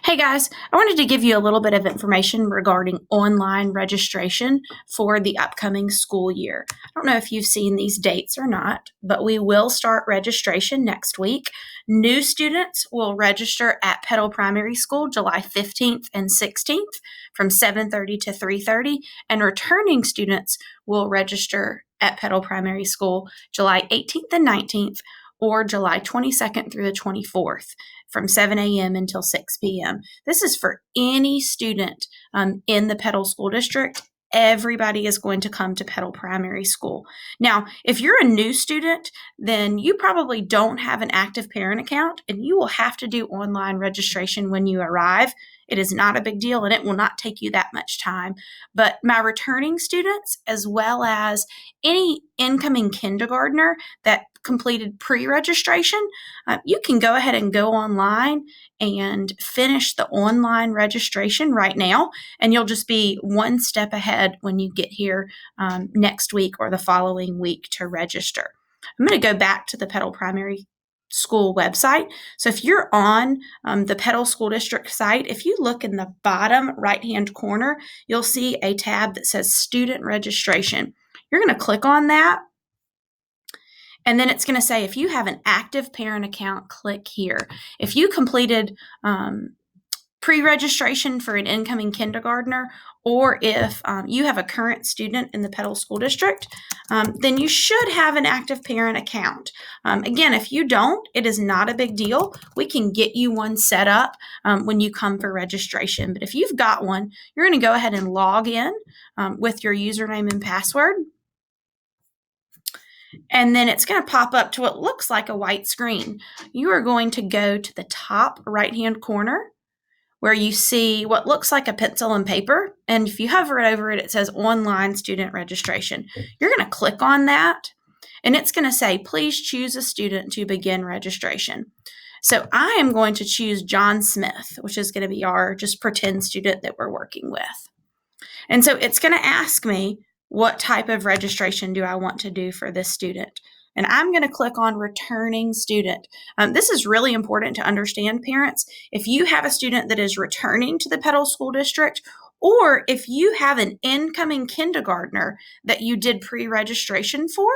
Hey guys, I wanted to give you a little bit of information regarding online registration for the upcoming school year. I don't know if you've seen these dates or not, but we will start registration next week. New students will register at Petal Primary School July 15th and 16th from 7:30 to 3:30, and returning students will register at Petal Primary School July 18th and 19th or July 22nd through the 24th from 7 a.m. until 6 p.m. This is for any student in the Petal School District. Everybody is going to come to Petal Primary School. Now, if you're a new student, then you probably don't have an active parent account, and you will have to do online registration when you arrive. It is not a big deal, and it will not take you that much time. But my returning students, as well as any incoming kindergartner that completed pre-registration, you can go ahead and go online and finish the online registration right now, and you'll just be one step ahead when you get here next week or the following week to register. I'm going to go back to the Petal Primary School website. So if you're on the Petal School District site, if you look in the bottom right-hand corner, you'll see a tab that says Student Registration. You're going to click on that, and then it's going to say, if you have an active parent account, click here. If you completed pre-registration for an incoming kindergartner, or if you have a current student in the Petal School District, then you should have an active parent account. Again, if you don't, it is not a big deal. We can get you one set up when you come for registration. But if you've got one, you're going to go ahead and log in with your username and password. And then it's going to pop up to what looks like a white screen. You are going to go to the top right-hand corner where you see what looks like a pencil and paper. And if you hover over it, it says Online Student Registration. You're going to click on that, and it's going to say, please choose a student to begin registration. So I am going to choose John Smith, which is going to be our just pretend student that we're working with. And so it's going to ask me, what type of registration do I want to do for this student? And I'm going to click on returning student. This is really important to understand, parents. If you have a student that is returning to the Petal School District, or if you have an incoming kindergartner that you did pre-registration for,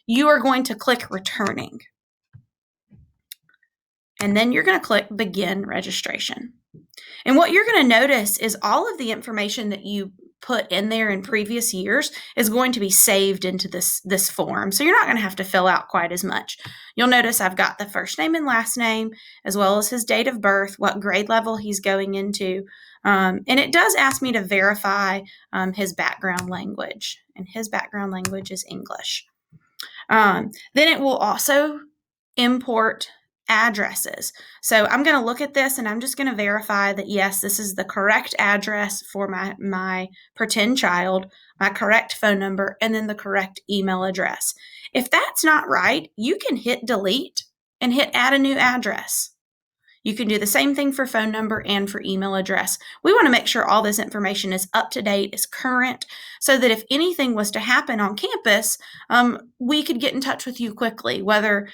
you are going to click returning. And then you're going to click begin registration. And what you're going to notice is all of the information that you put in there in previous years is going to be saved into this form. So you're not going to have to fill out quite as much. You'll notice I've got the first name and last name, as well as his date of birth, what grade level he's going into. And it does ask me to verify his background language, and his background language is English. Then it will also import addresses. So I'm going to look at this, and I'm just going to verify that, yes, this is the correct address for my pretend child, my correct phone number, and then the correct email address. If that's not right, you can hit delete and hit add a new address. You can do the same thing for phone number and for email address. We want to make sure all this information is up to date, is current, so that if anything was to happen on campus, we could get in touch with you quickly, whether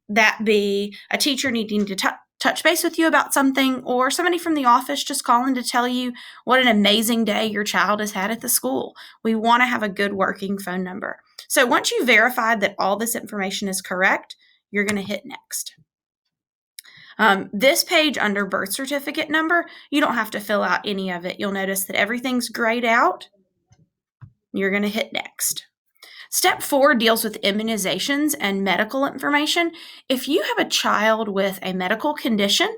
that be a teacher needing to touch base with you about something, or somebody from the office just calling to tell you what an amazing day your child has had at the school. We want to have a good working phone number. So once you've verified that all this information is correct, you're going to hit next. This page under birth certificate number, you don't have to fill out any of it. You'll notice that everything's grayed out. You're going to hit next. Step 4 deals with immunizations and medical information. If you have a child with a medical condition,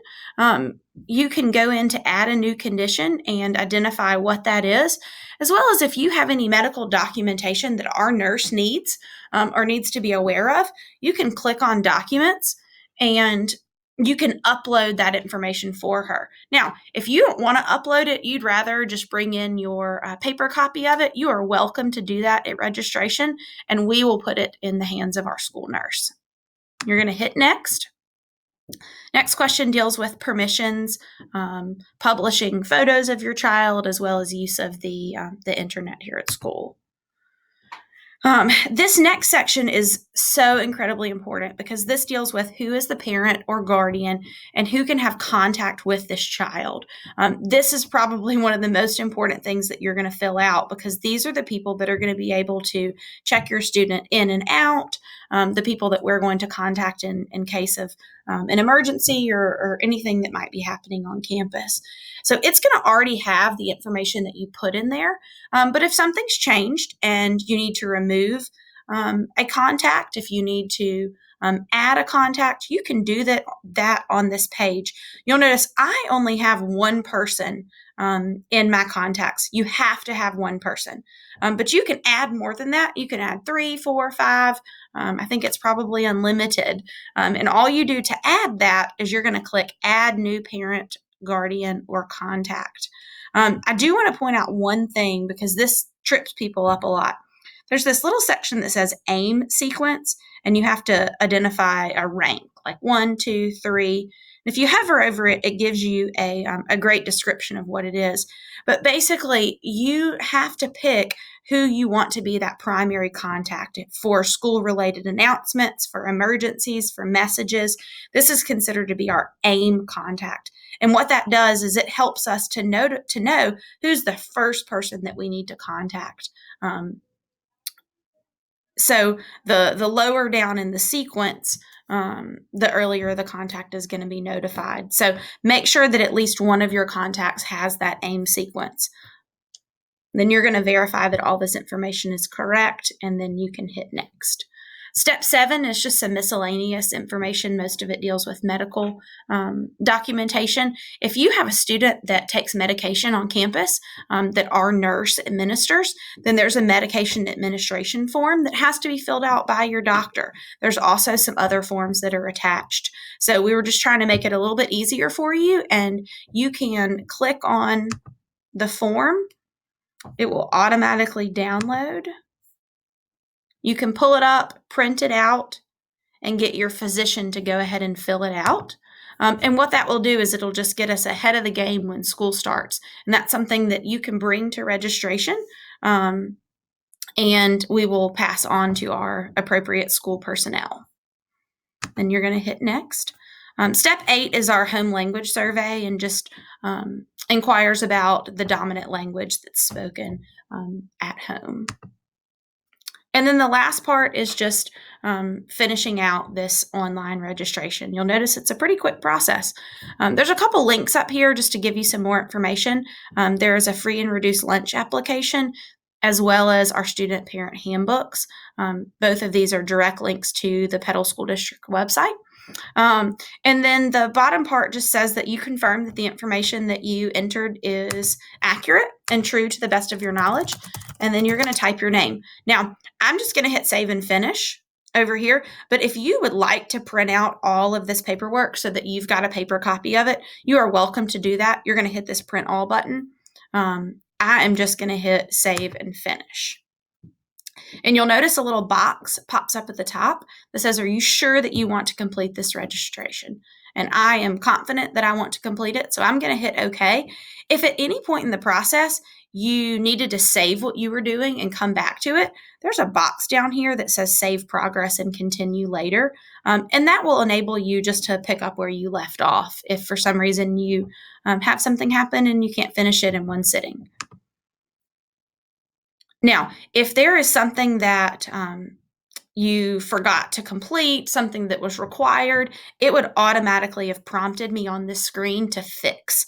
you can go in to add a new condition and identify what that is, as well as if you have any medical documentation that our nurse needs or needs to be aware of, you can click on documents and you can upload that information for her. Now, if you don't want to upload it, you'd rather just bring in your paper copy of it, you are welcome to do that at registration, and we will put it in the hands of our school nurse. You're going to hit next. Next question deals with permissions, publishing photos of your child, as well as use of the internet here at school. This next section is so incredibly important because this deals with who is the parent or guardian and who can have contact with this child. This is probably one of the most important things that you're going to fill out because these are the people that are going to be able to check your student in and out, the people that we're going to contact in case of an emergency or anything that might be happening on campus. So it's going to already have the information that you put in there. But if something's changed and you need to remove a contact, if you need to add a contact, you can do that on this page. You'll notice I only have one person in my contacts. You have to have one person. But you can add more than that. You can add 3, 4, 5. I think it's probably unlimited. And all you do to add that is you're going to click Add New Parent, Guardian, or Contact. I do want to point out one thing because this trips people up a lot. There's this little section that says AIM sequence, and you have to identify a rank, like 1, 2, 3. And if you hover over it, it gives you a great description of what it is. But basically, you have to pick who you want to be that primary contact for school-related announcements, for emergencies, for messages. This is considered to be our AIM contact. And what that does is it helps us to know who's the first person that we need to contact. So the lower down in the sequence, the earlier the contact is going to be notified. So make sure that at least one of your contacts has that AIM sequence. Then you're going to verify that all this information is correct, and then you can hit next. Step 7 is just some miscellaneous information. Most of it deals with medical documentation. If you have a student that takes medication on campus that our nurse administers, then there's a medication administration form that has to be filled out by your doctor. There's also some other forms that are attached. So we were just trying to make it a little bit easier for you, and you can click on the form. It will automatically download. You can pull it up, print it out, and get your physician to go ahead and fill it out. And what that will do is it'll just get us ahead of the game when school starts. And that's something that you can bring to registration, and we will pass on to our appropriate school personnel. And you're going to hit next. Step 8 is our home language survey and just inquires about the dominant language that's spoken at home. And then the last part is just finishing out this online registration. You'll notice it's a pretty quick process. There's a couple links up here just to give you some more information. There is a free and reduced lunch application, as well as our student parent handbooks. Both of these are direct links to the Petal School District website. And then the bottom part just says that you confirm that the information that you entered is accurate and true to the best of your knowledge. And then you're going to type your name. Now, I'm just going to hit save and finish over here. But if you would like to print out all of this paperwork so that you've got a paper copy of it, you are welcome to do that. You're going to hit this print all button. I am just going to hit save and finish. And you'll notice a little box pops up at the top that says, are you sure that you want to complete this registration? And I am confident that I want to complete it, so I'm going to hit OK. If at any point in the process you needed to save what you were doing and come back to it, there's a box down here that says Save Progress and Continue Later. And that will enable you just to pick up where you left off if for some reason you have something happen and you can't finish it in one sitting. Now, if there is something that you forgot to complete, something that was required, it would automatically have prompted me on this screen to fix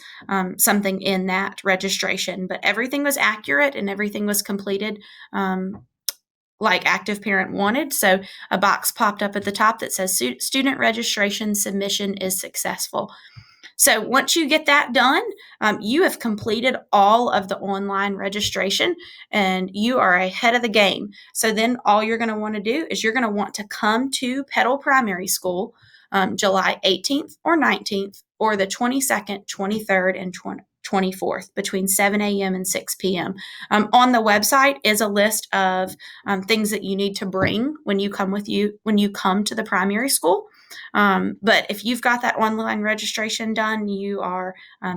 something in that registration. But everything was accurate and everything was completed like Active Parent wanted. So a box popped up at the top that says student registration submission is successful. So once you get that done, you have completed all of the online registration and you are ahead of the game. So then all you're going to want to do is you're going to want to come to Petal Primary School July 18th or 19th or the 22nd, 23rd, and 24th between 7 a.m. and 6 p.m. On the website is a list of things that you need to bring when you come to the primary school. But if you've got that online registration done, you are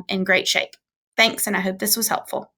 in great shape. Thanks, and I hope this was helpful.